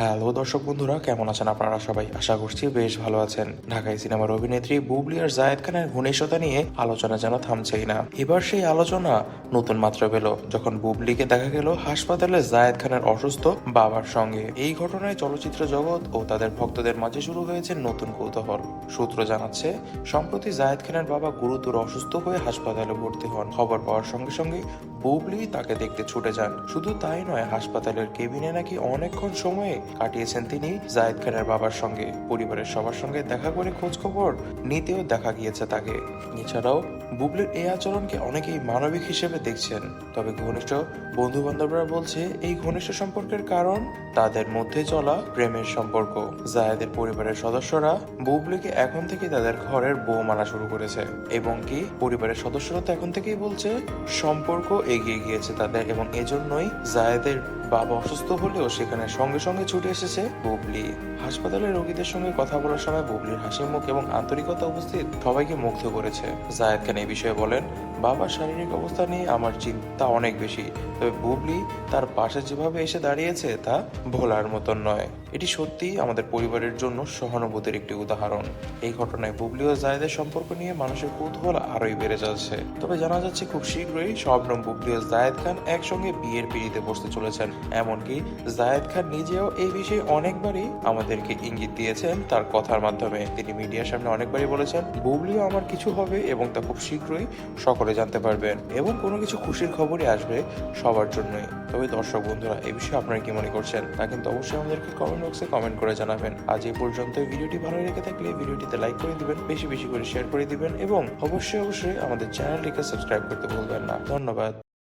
Hello দর্শক বন্ধুরা, কেমন আছেন আপনারা সবাই? আশা করছি বেশ ভালো আছেন। ঢাকাই সিনেমার অভিনেত্রী বুবলি আর জায়েদ খানের ঘনিষ্ঠতা নিয়ে আলোচনা যেন থামছেই না। এবার সেই আলোচনা নতুন মাত্রা পেল যখন বুবলিকে দেখা গেল হাসপাতালে জায়েদ খানের অসুস্থ বাবার সঙ্গে। এই ঘটনায় চলচ্চিত্র জগৎ ও তাদের ভক্তদের মাঝে শুরু হয়েছে নতুন কৌতূহল। সূত্র জানাচ্ছে, সম্প্রতি জায়েদ খানের বাবা গুরুতর অসুস্থ হয়ে হাসপাতালে ভর্তি হন। খবর পাওয়ার সঙ্গে সঙ্গে বুবলি তাকে দেখতে ছুটে যান। শুধু তাই নয়, হাসপাতালের কেবিনে নাকি অনেকক্ষণ সময়ে কাটিয়েছেন তিনি জায়েদ খানের বাবার সঙ্গে। পরিবারের সবার সঙ্গে দেখা করে খোঁজখবর নিতেও দেখা গিয়েছে তাকে। এছাড়াও বুবলির এই আচরণকে অনেকেই মানবিক হিসেবে দেখছেন। তবে ঘনিষ্ঠ বন্ধু বান্ধবরা বলছে এই ঘনিষ্ঠ সম্পর্কের কারণ তাদের মধ্যে চলা প্রেমের সম্পর্ক। জায়েদের পরিবারের সদস্যরা বুবলিকে এখন থেকে তাদের ঘরের বউ মানা শুরু করেছে এবং কি পরিবারের সদস্যরা তো এখন থেকেই বলছে সম্পর্ক এগিয়ে গিয়েছে তাদের, এবং এজন্যই জায়েদের বাবা অসুস্থ হলেও সেখানে সঙ্গে সঙ্গে ছুটে এসেছে বুবলি। হাসপাতালের রোগীদের সঙ্গে কথা বলার সময় বুবলির হাসি মুখ এবং আন্তরিকতা উপস্থিত সবাইকে মুগ্ধ করেছে। জায়েদ খান এই বিষয়ে বলেন, বাবার শারীরিক অবস্থা নিয়ে আমার চিন্তা অনেক বেশি, তবে বুবলি তার পাশে যেভাবে এসে দাঁড়িয়েছে তা ভোলার মতন নয়। এটি সত্যিই আমাদের পরিবারের জন্য সহানুভূতির একটি উদাহরণ। এই ঘটনায় বুবলি ও জায়েদের সম্পর্ক নিয়ে মানুষের কৌতূহল আরোই বেড়ে যাচ্ছে। তবে জানা যাচ্ছে খুব শীঘ্রই শবনম বুবলি ও জায়েদ খান একসঙ্গে বিয়ের পিঁড়িতে বসতে চলেছেন। এমনকি জায়েদ খান নিজেও এই বিষয়ে অনেকবারই আমাদেরকে ইঙ্গিত দিয়েছেন তার কথার মাধ্যমে। তিনি মিডিয়ার সামনে অনেকবারই বলেছেন, বুবলিও আমার কিছু হবে এবং তা খুব শীঘ্রই সকলে জানতে পারবেন এবং কোনো কিছু খুশির খবরই আসবে সবার জন্যই। তবে দর্শক বন্ধুরা, এই বিষয়ে আপনারা কি মনে করছেন তা কিন্তু অবশ্যই আমাদেরকে কমেন্ট বক্সে কমেন্ট করে জানাবেন। আজ এই পর্যন্ত। ভিডিওটি ভালো লেগে থাকলে ভিডিওটিতে লাইক করে দিবেন, বেশি বেশি করে শেয়ার করে দিবেন এবং অবশ্যই আমাদের চ্যানেলটিকে সাবস্ক্রাইব করতে ভুলবেন না। ধন্যবাদ।